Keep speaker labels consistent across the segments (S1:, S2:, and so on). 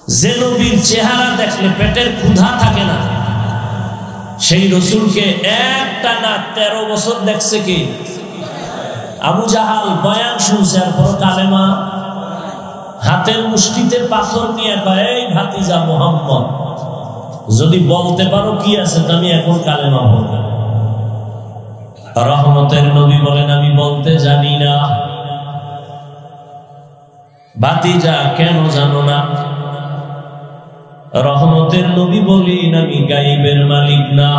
S1: যে নবীর চেহারা দেখলে পেটের ক্ষুধা থাকে না, সেই রসুলকে একটানা 13 বছর দেখছে কি? আবু জাহাল বয়ান শুনছে, আর পর কালেমা হাতের মুষ্টিতে পাথর নিয়ে কয়, এই ভাতিজা মুহাম্মদ, যদি বলতে পারো কি আছে তো আমি এখন কালেমা বলবো। রহমতের নবী বলেন, আমি বলতে জানি না। ভাতিজা কেন জানো না? রহমতের নবী বলেন, আমি গাইবের মালিক না।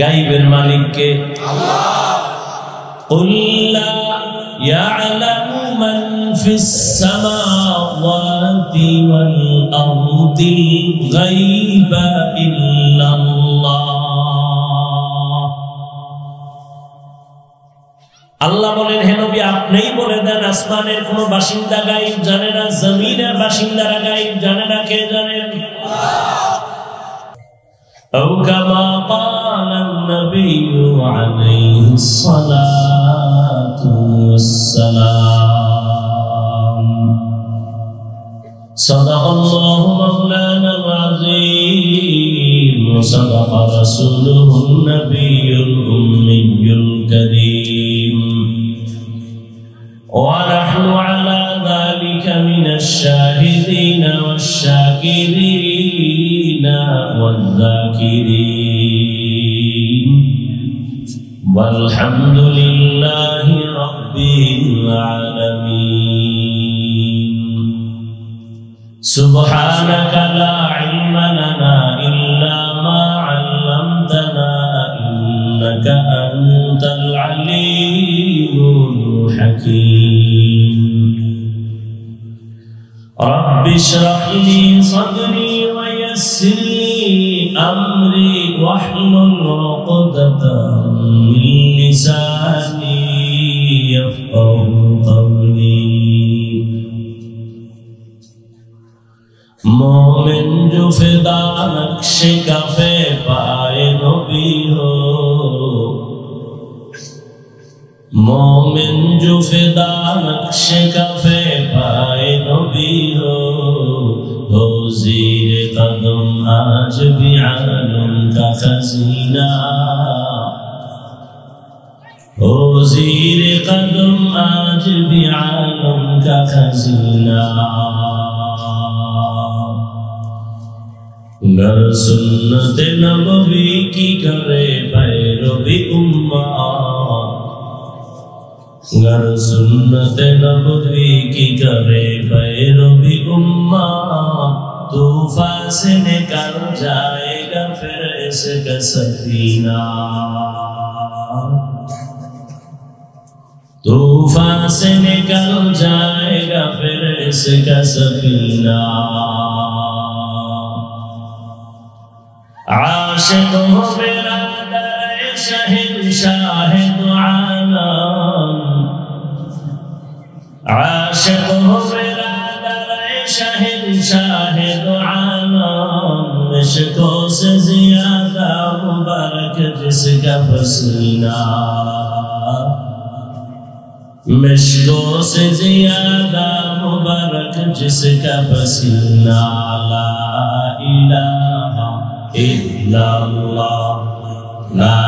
S1: গাইবের মালিক কে? আল্লাহ। কুল লা ইয়ালামু মান ফিস সামাওয়াতি ওয়াল আরদিল গায়বা ইল্লাল্লাহ। আল্লাহ বলেন, হে নবী আপনিই বলে দেন, আসমানের কোন বাসিন্দা গায়েব জানে না, জমিনের বাসিন্দারা গায়েব জানে না। কে জানেন? আও কামা ক্বালান নবিয়্যু আলাইহিস সালাতু ওয়াসসালাম। সাদাকাল্লাহু মাওলানাল আযীম ওয়া সাদাকা রাসূলুহুন নবিয়্যুল উম্মিয়্যুল কারীম। ونحن على ذلك من الشاهدين والشاكرين والذاكرين والحمد لله رب العالمين. سبحانك لا علم لنا إلا ما علمتنا إنك أنت العليم الحكيم. رب اشرح لي صدري ويسر لي أمري واحلل عقدة من لساني يفقهوا قولي. مومن جو فدا نقش کفے پائے نبی ہو، مومن جو فدا نقش کفے پائے نبی ہو زیر قدم آج بھی عالم کا خزینہ، ہو زیر قدم آج بھی عالم کا خزینہ. گر سنت نبوی کی کرے پیروی امت، گر سنت نبوی کی کرے پیروی امت، طوفان سے نکل جائے گا پھر اس کا سفینہ، طوفان سے نکل جائے گا پھر اس کا سفینہ. عاشق ہو میرا در شہنشاہ دو عالم، عاشق ہو میرا در شہنشاہ دو عالم، عشقوں سے زیادہ مبارک جس کا پسینہ، مشکوں سے زیادہ مبارک جس کا پسینہ. لا الہ الا اللہ، لا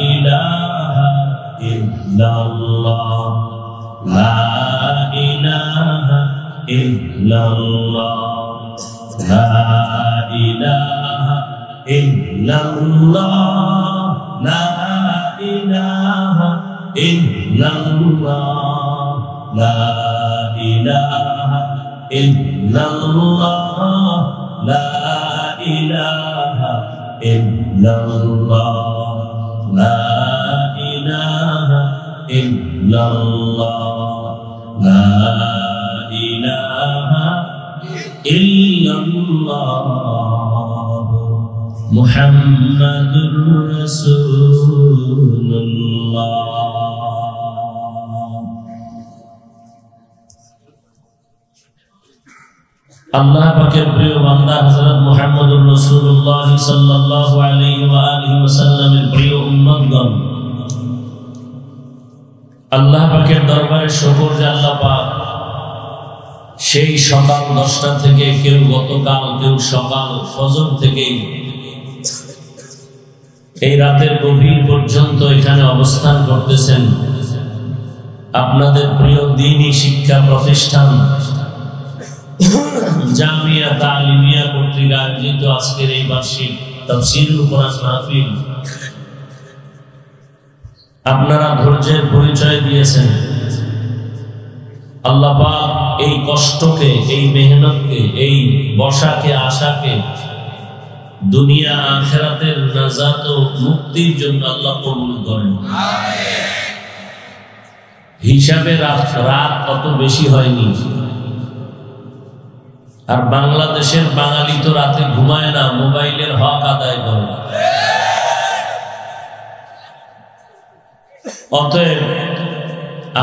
S1: الہ الا اللہ، لا الہ الا اللہ، لا الہ الا اللہ، لا الہ الا اللہ، لا الہ الا اللہ، لا الہ الا اللہ، لا الہ الا اللہ، لا الہ الا اللہ، محمد رسول اللہ. আল্লাহ পাকের প্রিয় বান্দা হযরত মুহাম্মদুর রাসূলুল্লাহ সাল্লাল্লাহু আলাইহি ওয়া আলিহি ওয়াসাল্লামের প্রিয় উম্মতগণ, আল্লাহ পাকের দরবারে শুকর যে আল্লাহ পাক সেই সকাল 10টা থেকে, কেউ গতকাল, কেউ সকাল ফজর থেকে এই রাতের গভীর পর্যন্ত এখানে অবস্থান করতেছেন। আপনাদের প্রিয় দ্বীনি শিক্ষা প্রতিষ্ঠান জামিয়া তালিমিয়া কর্তৃক আয়োজিত আজকের এই বার্ষিক তাফসীরুল কোরআন মাহফিল আপনারা ধৈর্যের পরিচয় দিয়েছেন। আল্লাহ পাক এই কষ্টকে, এই মেহনতকে, এই বসাকে, আশাকে দুনিয়া আখিরাতের নাজাত ও মুক্তির জন্য আল্লাহ কবুল করেন। হিসাবে রাত কত বেশি হয়নি, আর বাংলাদেশের বাঙালি তো রাতে ঘুমায় না, মোবাইলের হক আদায় করে। অতএব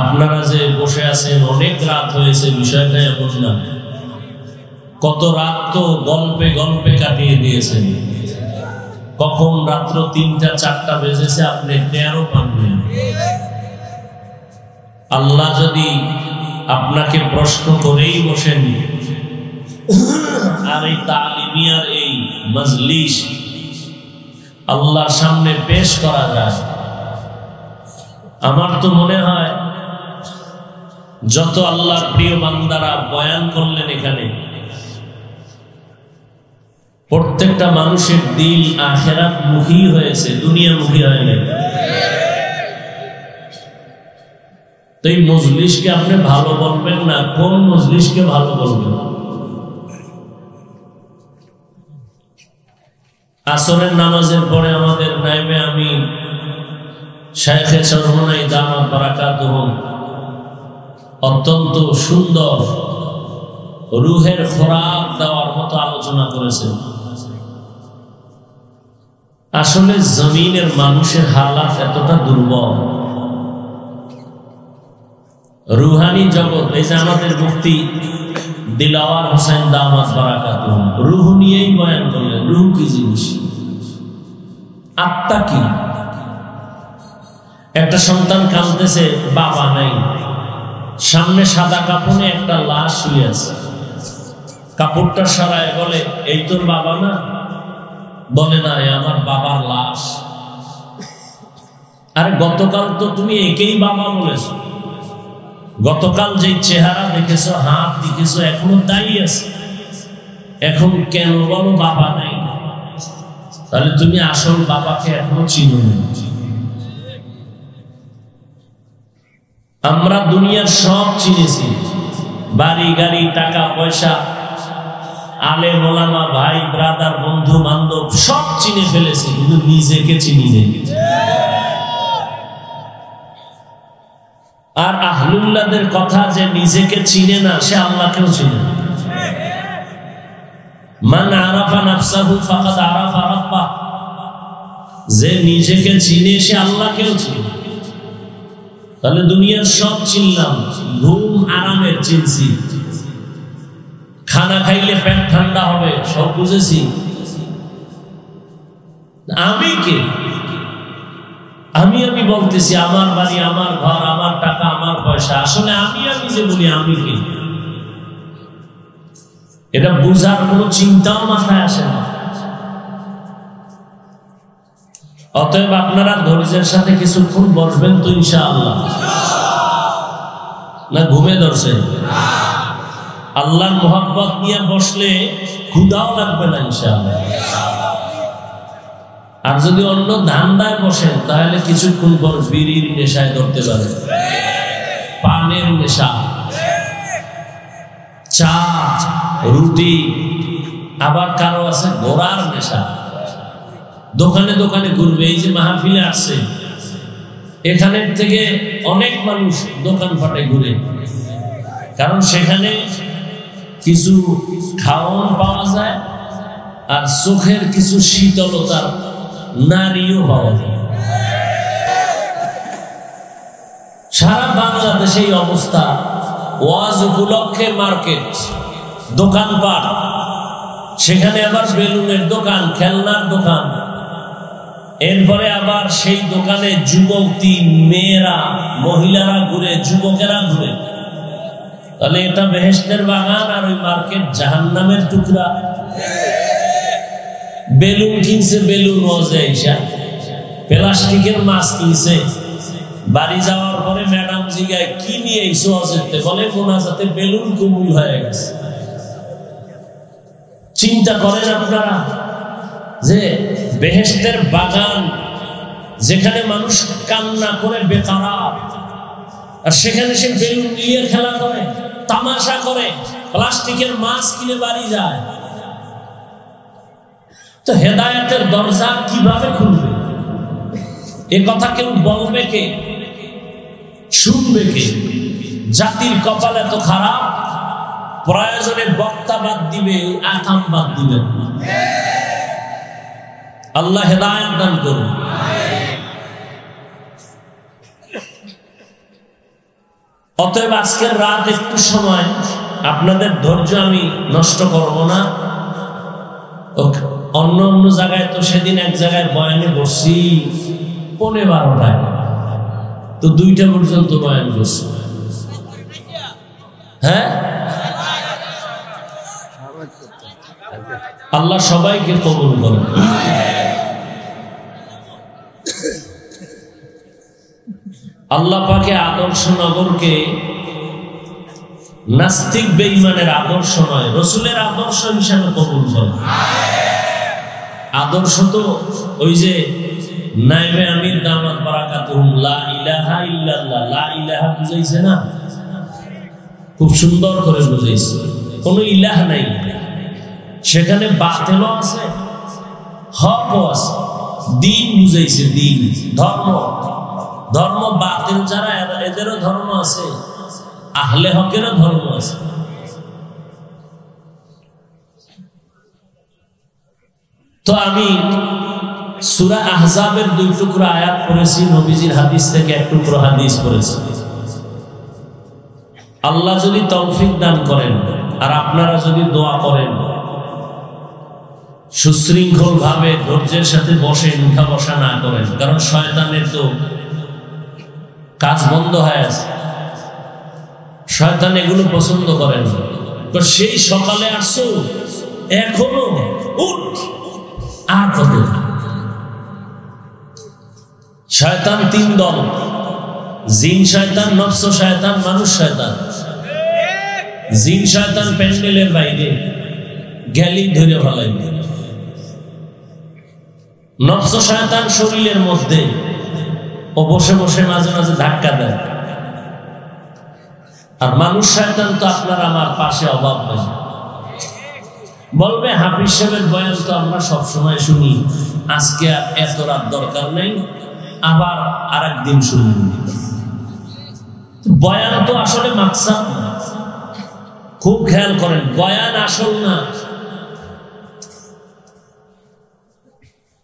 S1: আপনারা যে বসে আছেন, অনেক রাত হয়েছে, বিষয়টা এমন না। কত রাত তো গল্পে গল্পে কাটিয়ে দিয়েছেন। কখন রাত্র 3টা 4টা বেজেছে আপনি টেরও পাননি। আল্লাহ যদি আপনাকে প্রশ্ন করেই বসেন, আর এই তালিমিয়ার এই মজলিস আল্লাহর সামনে পেশ করা যায়, আমার তো মনে হয় যত আল্লাহর প্রিয় বান্দারা বয়ান করলেন এখানে, প্রত্যেকটা মানুষের দিল আখিরাত মুখী হয়েছে, দুনিয়া মুখী হয় না। তো এই মজলিসকে আপনি ভালো বলবেন না, কোন মজলিসকে ভালো বলবেন? আসরের নামাজের পরে আমাদের নাইবে আমি শাইখে চরমনাই দামাত বারাকাতুহু অত্যন্ত সুন্দর রুহের খোরাক দেওয়ার মতো আলোচনা করেছেন। আসলে জমিনের মানুষের হালাত এতটা দুর্বল, রুহানি জগৎ, এই যে আমাদের মুফতি দিলাওয়ার হোসেন দামাত বারাকাতুহু রুহ নিয়েই বয়ান করলেন। রুহ কি জিনিস? আত্মা কি? একটা সন্তান কাঁদতেছে, বাবা নাই, সামনে সাদা কাপড়ে একটা লাশ শুয়ে আছে, কাপড়টা সরায় বলে এই তোর বাবা না? বলে না, আমার বাবার লাশ। আরে গতকাল তো তুমি একেই বাবা বলেছো, গতকাল যে চেহারা দেখেছো, হাত দেখেছো, এখনো তাই আছে, এখন কেন বলো বাবা নাই? তাহলে তুমি আসল বাবাকে এখনো চিনো না। আমরা দুনিয়ার সব চিনেছি, বাড়ি গাড়ি, টাকা পয়সা, আলেম ওলামা, ভাই ব্রাদার, বন্ধু বান্ধব সব চিনে ফেলেছি, কিন্তু নিজেকে চিনি নেই। আর আহলুল্লাহদের কথা, যে নিজেকে চিনে না সে আল্লাহকেও চিনে না। মান আরাফা নাফসাহু ফাকাদ আরাফা রাব্বাহ, যে নিজেকে চিনে সে আল্লাহকেও চিনে। তাহলে দুনিয়ার সব চিনলাম, ঘুম আরামের চিনছি, খানা খাইলে পেট ঠান্ডা হবে সব বুঝেছি। আমি কে? আমি বলতেছি আমার বাড়ি, আমার ঘর, আমার টাকা, আমার পয়সা। আসলে আমি যে বলি আমি কে, এটা বুঝার কোনো চিন্তাও মাথায় আসে না। অতএব আপনারা ধৈর্যের সাথে কিছুক্ষণ বসবেন তো ইনশাআল্লাহ, না ঘুমে ধরছে? আল্লাহর মোহাব্বত নিয়ে বসলে ক্ষুধাও লাগবে না ইনশাআল্লাহ। আর যদি অন্য ধান্দায় বসেন তাহলে কিছুক্ষণ পর বিড়ির নেশায় ধরতে পারে, পানের নেশা, চা রুটি, আবার কারো আছে ঘোড়ার নেশা, দোকানে দোকানে ঘুরবে। এই যে মাহফিলে আসছে, এখানের থেকে অনেক মানুষ দোকান পাটে ঘুরে, কারণ সেখানে কিছু খাওয়ান পাওয়া যায়, আর চোখের কিছু শীতলতার নারীও পাওয়া যায়। সারা বাংলাদেশে এই অবস্থা। ওয়াজ উপলক্ষে মার্কেট, দোকানপাট, সেখানে আবার বেলুনের দোকান, খেলনার দোকান, এরপরে আবার সেই দোকানে যুবতী মেয়েরা, মহিলারা ঘুরে, যুবকেরা ঘুরে। তাহলে এটা বেহেশতের বাগান আর ওই মার্কেট জাহান্নামের টুকরা। বেলুন কিনছে, বেলুন ওয়াজে আইসা প্লাস্টিকের মাছ কিনছে, বাড়ি যাওয়ার পরে ম্যাডাম জিগায় কি নিয়ে আইসো ওয়াজেতে, বলে মোনাজাতে বেলুন কবুল হয়ে গেছে। চিন্তা করেন আপনারা যে বেহেশতের বাগান যেখানে মানুষ কান্না করে বেকারার, আর সেখানে সে বেলুন নিয়ে খেলা করে, তামাশা করে, প্লাস্টিকের মাছ কিনে বাড়ি যায়। তো হেদায়েতের দরজা কিভাবে খুলবে? এ কথা কেউ বলবে কে? শুনবে কে? জাতির কপাল এত খারাপ, প্রয়োজনে বক্তা বাদ দিবে, আকাম বাদ দিবে। আল্লাহ হেদায়েত দান করুন। অতএব আজকের রাত একটু সময় আপনাদের ধৈর্য আমি নষ্ট করব না। অন্য অন্য জায়গায় তো সেদিন এক জায়গায় বয়ানে বসছি 12:30টায়, তো 2টা পর্যন্ত বয়ান করছি। হ্যাঁ, আল্লাহ সবাইকে কবুল করেন। আল্লাহ পাকে আদর্শ নগরকে নাস্তিক বেঈমানের আদর্শ নয়, রসুলের আদর্শ হিসাবে কবুল করেন। আদর্শ তো ওই যে নায়েবে আমির দামাত বারাকাতুহুম লা ইলাহা ইল্লাল্লাহ, লা ইলাহা বুঝাইছে না, খুব সুন্দর করে বুঝাইছে। কোনো ইলাহ নাই, সেখানে বাতিলও আছে, হকও আছে। দিন বুঝাইছে, দিন ধর্ম। ধর্ম বাতিল যারা এদেরও ধর্ম আছে, আহলে হকেরও ধর্ম আছে। তো আমি সূরা আহজাবের 2 টুকরো আয়াত পড়েছি, নবীজির হাদিস থেকে 1 টুকরো হাদিস পড়েছি। আল্লাহ যদি তৌফিক দান করেন আর আপনারা যদি দোয়া করেন, সুশৃঙ্খল ভাবে ধৈর্যের সাথে বসেন, উঠা বসা না করেন, কারণ শয়তানের তো কাজ বন্ধ হয়ে আছে। শয়তান এগুলো পছন্দ করেন। তো সেই সকালে আসছো, এখনো উঠ, আর কত? শয়তান 3 দল, জিন শয়তান, নফস শয়তান, মানুষ শয়তান। জিন শয়তান প্যান্ডেলের বাইরে গেলি ধরে ফেলাইবে, নফস শয়তান শরীরের মধ্যে ও বসে বসে মাঝে মাঝে ধাক্কা দেয়। আর মানুষ শয়তান তো আপনার আমার পাশে অভাব নেই, বলবে হাফিজ সাহেবের বয়ান তো আমরা সবসময় শুনি, আজকে আর এত রাত দরকার নেই, আবার আরেকদিন শুনি। বয়ান তো আসলে মাকসাদ না, খুব খেয়াল করেন, বয়ান আসল না।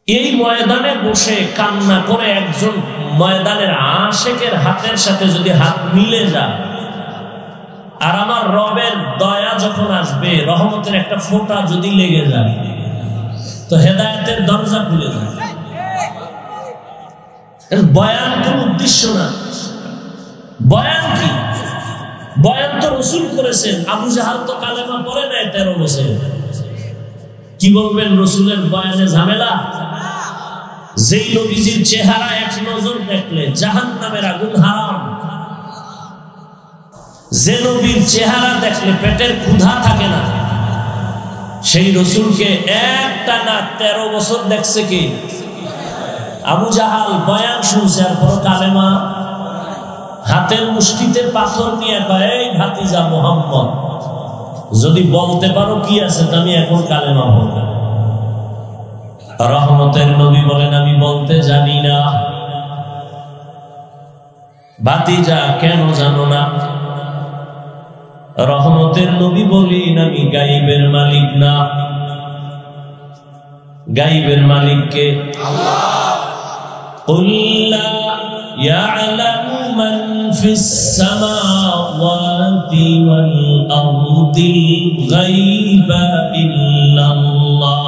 S1: এই ময়দানে বসে কান্না করে একজন ময়দানের আশেকের হাতের সাথে যদি হাত মিলে যায়, আর আমার রবের দয়া যখন আসবে, রহমতের একটা ফোঁটা যদি লেগে যায়, তো হেদায়েতের দরজা খুলে যায়। বয়ান কোন উদ্দেশ্য না। বয়ান কি? বয়ান তো রাসূল করেছেন। আবু জাহাল তো কালেমা পড়ে নাই 13 বছর। কি বলবেন রাসূলের বয়ানে ঝামেলা? যেই নবীজির চেহারা এক নজর দেখলে জাহান্নামের আগুন হারাম, যে নবীর চেহারা দেখলে পেটের ক্ষুধা থাকে না, সেই রাসূলকে একটানা 13 বছর দেখছে কি? আবু জাহাল বয়ান শুনছে আর পর কালেমা, হাতের মুষ্টিতে পাথর নিয়ে কয়, এই ভাতিজা মুহাম্মদ, যদি বলতে পারো কি আছে তো আমি এখন কালেমা বলবো। রহমতের নবী বলেন, আমি বলতে জানি না। ভাতিজা কেন জানো না? রহমতের নবী বলেন, আমি গায়েবের মালিক না। গায়েবের মালিক কে? আল্লাহ। قل لا يعلم من في السماوات والأرض الغيب إلا الله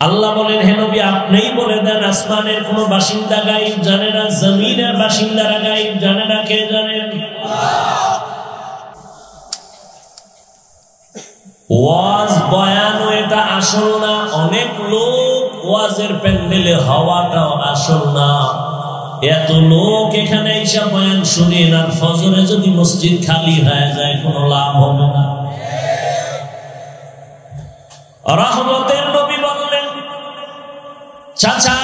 S1: আল্লাহ বলেন, হে নবী আপনিই বলে দেন, আসমানের কোন বাসিন্দা গায়েব জানে না, জমিনের বাসিন্দারা গায়েব জানে না, কে জানেন? ওয়াজ বয়ানও এটা আসল না, অনেক লোক ওয়াজের প্যান্ডেলে হওয়াটাও আসল না। এত লোক এখানে এসে বয়ান শুনেন, আর ফজরে যদি মসজিদ খালি হয়ে যায় কোনো লাভ হবে না। রহমতের নবী বললেন, চাচা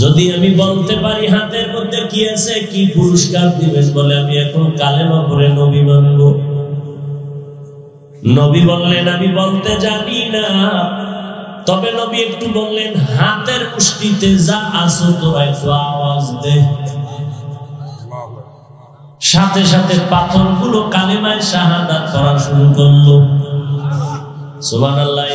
S1: যদি আমি বলতে পারি হাতের মধ্যে কি আছে, কি পুরস্কার দিবেন? বলে, আমি এখন কালেমা পড়ে নবী মানব। নবী বললেন, আমি বলতে জানি না, তবে নবী একটু বললেন, হাতের মুষ্টিতে যা আছো তোরা একটু আওয়াজ দে। সাথে সাথে পাথরগুলো কালেমায় শাহাদাত করা শুরু করলো। সুবহানাল্লাহ।